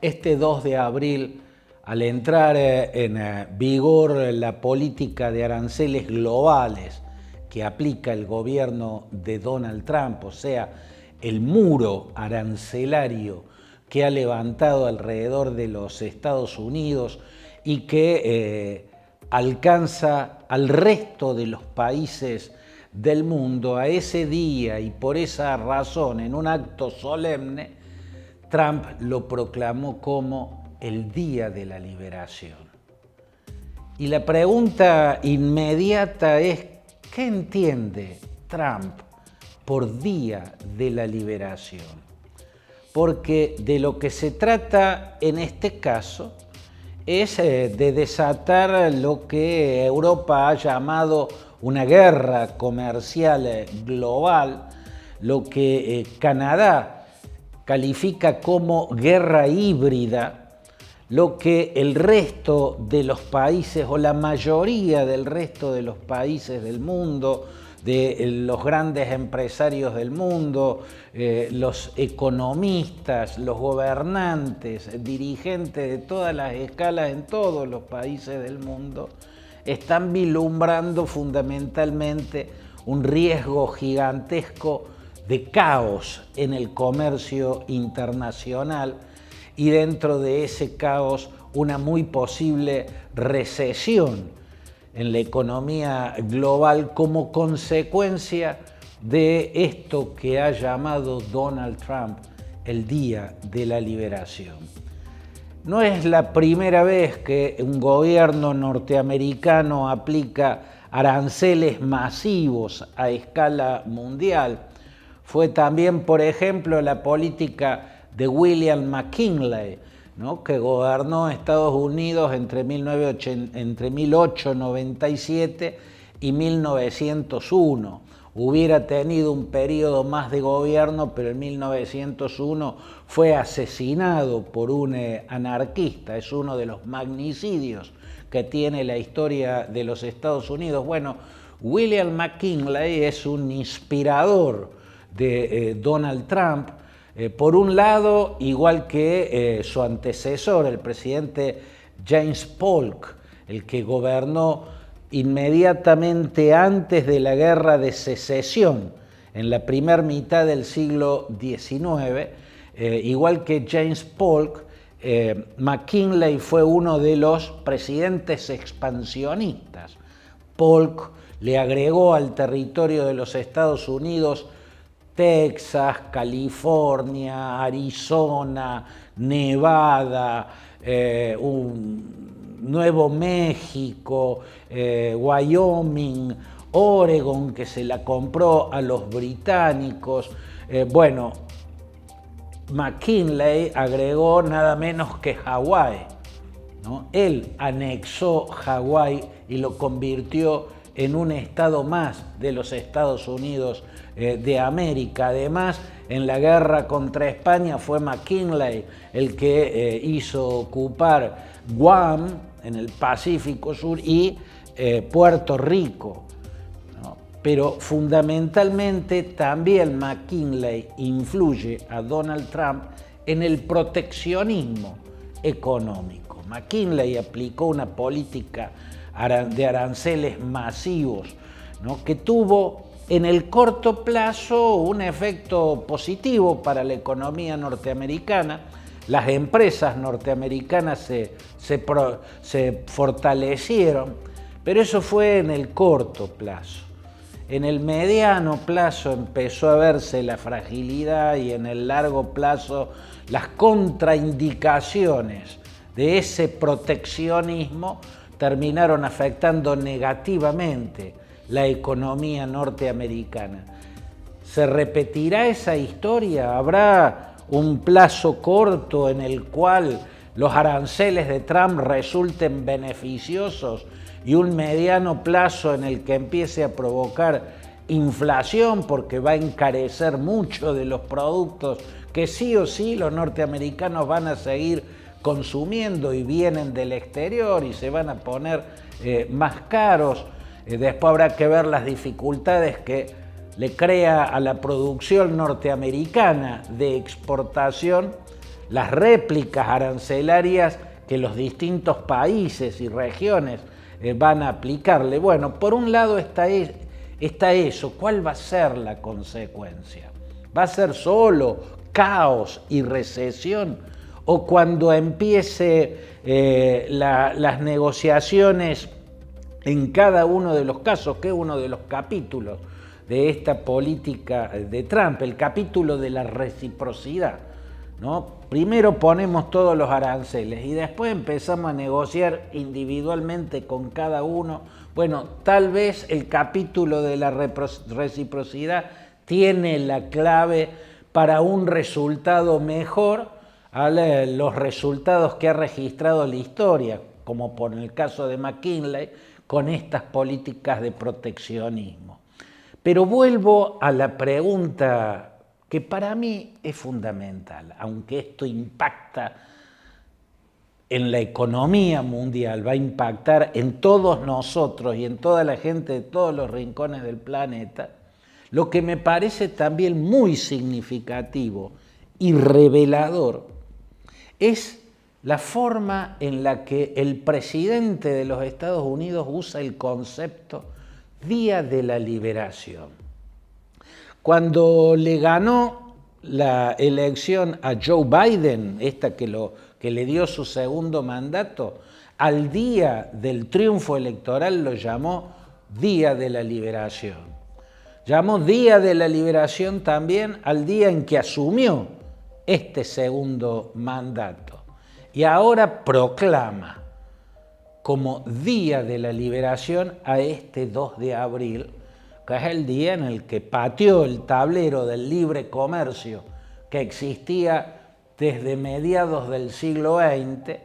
Este 2 de abril, al entrar en vigor la política de aranceles globales que aplica el gobierno de Donald Trump, o sea, el muro arancelario que ha levantado alrededor de los Estados Unidos y que alcanza al resto de los países del mundo, a ese día y por esa razón, en un acto solemne, Trump lo proclamó como el Día de la Liberación. Y la pregunta inmediata es, ¿qué entiende Trump por Día de la Liberación? Porque de lo que se trata en este caso es de desatar lo que Europa ha llamado una guerra comercial global, lo que Canadá califica como guerra híbrida, lo que el resto de los países o la mayoría del resto de los países del mundo, de los grandes empresarios del mundo, los economistas, los gobernantes, dirigentes de todas las escalas en todos los países del mundo, están vislumbrando fundamentalmente un riesgo gigantesco de caos en el comercio internacional y dentro de ese caos una muy posible recesión en la economía global como consecuencia de esto que ha llamado Donald Trump el Día de la Liberación. No es la primera vez que un gobierno norteamericano aplica aranceles masivos a escala mundial. Fue también, por ejemplo, la política de William McKinley, ¿no?, que gobernó Estados Unidos entre 1897 y 1901. Hubiera tenido un periodo más de gobierno, pero en 1901 fue asesinado por un anarquista. Es uno de los magnicidios que tiene la historia de los Estados Unidos. Bueno, William McKinley es un inspirador de Donald Trump, por un lado, igual que su antecesor, el presidente James Polk, el que gobernó inmediatamente antes de la Guerra de Secesión, en la primera mitad del siglo XIX, igual que James Polk, McKinley fue uno de los presidentes expansionistas. Polk le agregó al territorio de los Estados Unidos Texas, California, Arizona, Nevada, Nuevo México, Wyoming, Oregon, que se la compró a los británicos. Bueno, McKinley agregó nada menos que Hawái, ¿no? Él anexó Hawái y lo convirtió en un estado más de los Estados Unidos de América. Además, en la guerra contra España fue McKinley el que hizo ocupar Guam, en el Pacífico Sur, y Puerto Rico, ¿no? Pero fundamentalmente también McKinley influye a Donald Trump en el proteccionismo económico. McKinley aplicó una política de aranceles masivos, ¿no?, que tuvo en el corto plazo un efecto positivo para la economía norteamericana. Las empresas norteamericanas se fortalecieron, pero eso fue en el corto plazo. En el mediano plazo empezó a verse la fragilidad y en el largo plazo las contraindicaciones de ese proteccionismo terminaron afectando negativamente la economía norteamericana. ¿Se repetirá esa historia? ¿Habrá un plazo corto en el cual los aranceles de Trump resulten beneficiosos y un mediano plazo en el que empiece a provocar inflación porque va a encarecer mucho de los productos que sí o sí los norteamericanos van a seguir consumiendo y vienen del exterior y se van a poner más caros? Después habrá que ver las dificultades que le crea a la producción norteamericana de exportación las réplicas arancelarias que los distintos países y regiones van a aplicarle. Bueno, por un lado está eso. ¿Cuál va a ser la consecuencia? ¿Va a ser solo caos y recesión? ¿O cuando empiece las negociaciones en cada uno de los casos, que es uno de los capítulos de esta política de Trump, el capítulo de la reciprocidad, ¿no? Primero ponemos todos los aranceles y después empezamos a negociar individualmente con cada uno. Bueno, tal vez el capítulo de la reciprocidad tiene la clave para un resultado mejor a los resultados que ha registrado la historia, como por el caso de McKinley, con estas políticas de proteccionismo. Pero vuelvo a la pregunta que para mí es fundamental, aunque esto impacta en la economía mundial, va a impactar en todos nosotros y en toda la gente de todos los rincones del planeta, lo que me parece también muy significativo y revelador es la forma en la que el presidente de los Estados Unidos usa el concepto Día de la Liberación. Cuando le ganó la elección a Joe Biden, esta que le dio su segundo mandato, al día del triunfo electoral lo llamó Día de la Liberación. Llamó Día de la Liberación también al día en que asumió este segundo mandato. Y ahora proclama como Día de la Liberación a este 2 de abril, que es el día en el que pateó el tablero del libre comercio que existía desde mediados del siglo XX,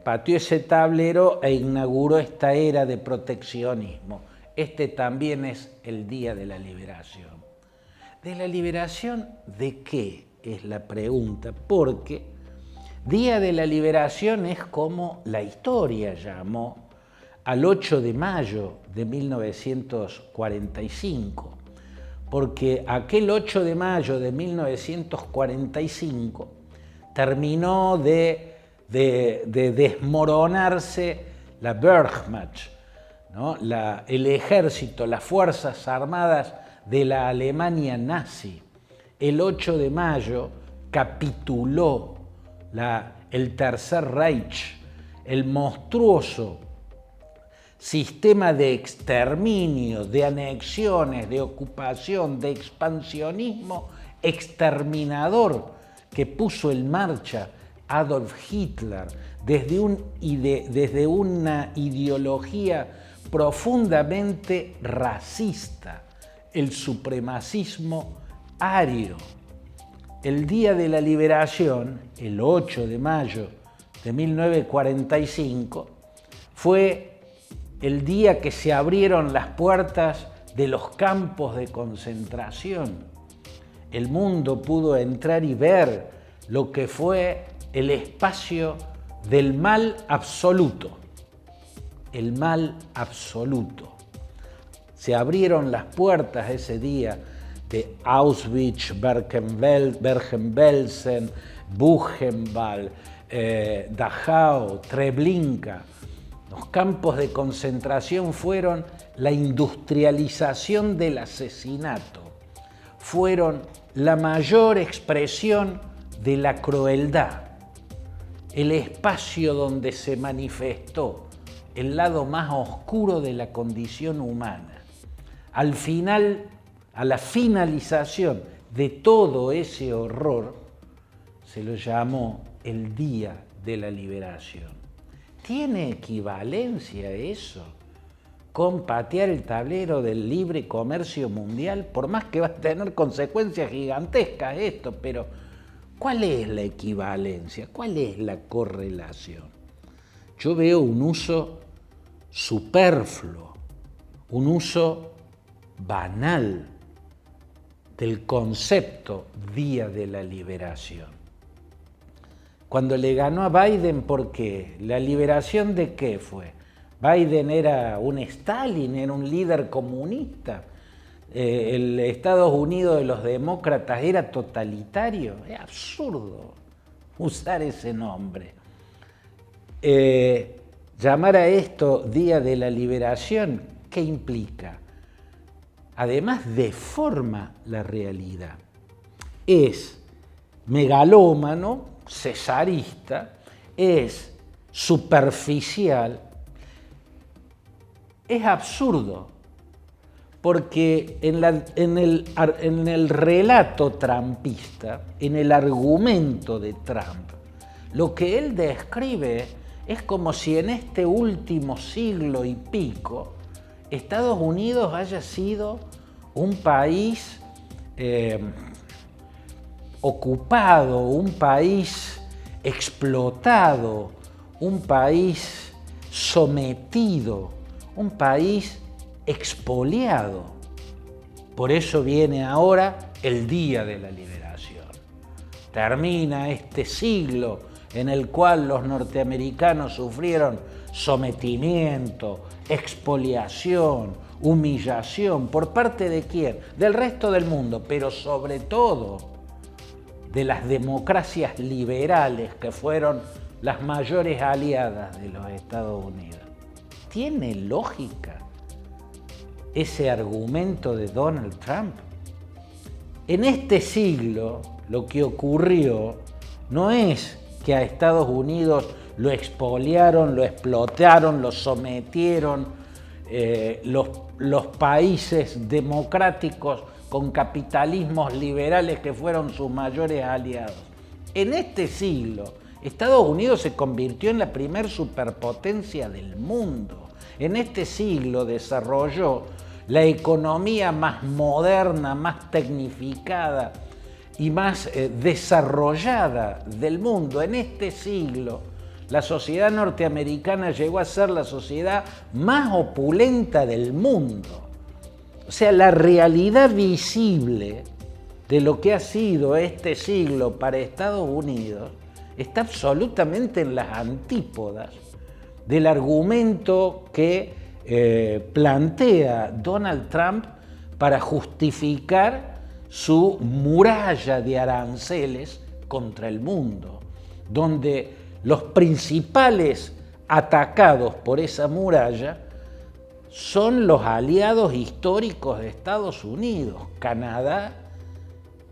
pateó ese tablero e inauguró esta era de proteccionismo. Este también es el Día de la Liberación. ¿De la liberación de qué? Es la pregunta, porque Día de la Liberación es como la historia llamó al 8 de mayo de 1945, porque aquel 8 de mayo de 1945 terminó de desmoronarse la Wehrmacht, ¿no? El ejército, las fuerzas armadas de la Alemania nazi. El 8 de mayo capituló el Tercer Reich, el monstruoso sistema de exterminio, de anexiones, de ocupación, de expansionismo exterminador que puso en marcha Adolf Hitler desde una ideología profundamente racista, el supremacismo ario. El Día de la Liberación, el 8 de mayo de 1945, fue el día que se abrieron las puertas de los campos de concentración. El mundo pudo entrar y ver lo que fue el espacio del mal absoluto. El mal absoluto. Se abrieron las puertas ese día de Auschwitz, Bergen-Belsen, Buchenwald, Dachau, Treblinka. Los campos de concentración fueron la industrialización del asesinato, fueron la mayor expresión de la crueldad, el espacio donde se manifestó el lado más oscuro de la condición humana. Al final, a la finalización de todo ese horror, se lo llamó el Día de la Liberación. ¿Tiene equivalencia eso con patear el tablero del libre comercio mundial? Por más que va a tener consecuencias gigantescas esto, pero ¿cuál es la equivalencia? ¿Cuál es la correlación? Yo veo un uso superfluo, un uso banal del concepto Día de la Liberación. Cuando le ganó a Biden, ¿por qué? ¿La liberación de qué fue? Biden era un Stalin, era un líder comunista. El Estados Unidos de los demócratas era totalitario. Es absurdo. usar ese nombre. Llamar a esto Día de la Liberación, ¿qué implica? Además, deforma la realidad. Es megalómano, cesarista, es superficial, es absurdo, porque en el relato trumpista, en el argumento de Trump, lo que él describe es como si en este último siglo y pico Estados Unidos haya sido un país ocupado, un país explotado, un país sometido, un país expoliado. Por eso viene ahora el Día de la Liberación. Termina este siglo en el cual los norteamericanos sufrieron sometimiento, expoliación, humillación. ¿Por parte de quién? Del resto del mundo, pero sobre todo de las democracias liberales que fueron las mayores aliadas de los Estados Unidos. ¿Tiene lógica ese argumento de Donald Trump? En este siglo lo que ocurrió no es que a Estados Unidos lo expoliaron, lo explotaron, lo sometieron los países democráticos con capitalismos liberales que fueron sus mayores aliados. En este siglo, Estados Unidos se convirtió en la primer superpotencia del mundo. En este siglo desarrolló la economía más moderna, más tecnificada y más desarrollada del mundo. En este siglo, la sociedad norteamericana llegó a ser la sociedad más opulenta del mundo. O sea, la realidad visible de lo que ha sido este siglo para Estados Unidos está absolutamente en las antípodas del argumento que plantea Donald Trump para justificar su muralla de aranceles contra el mundo, donde los principales atacados por esa muralla son los aliados históricos de Estados Unidos, Canadá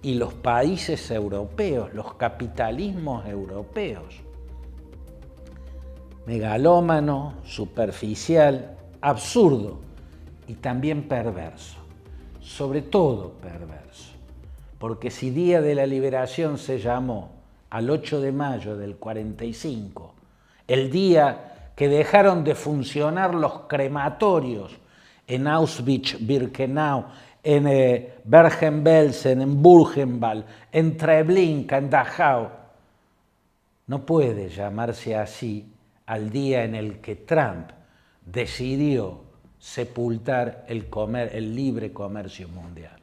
y los países europeos, los capitalismos europeos. Megalómano, superficial, absurdo y también perverso, sobre todo perverso, porque si Día de la Liberación se llamó al 8 de mayo del 45, el día que dejaron de funcionar los crematorios en Auschwitz-Birkenau, en Bergen-Belsen, en Buchenwald, en Treblinka, en Dachau, no puede llamarse así al día en el que Trump decidió sepultar el libre comercio mundial.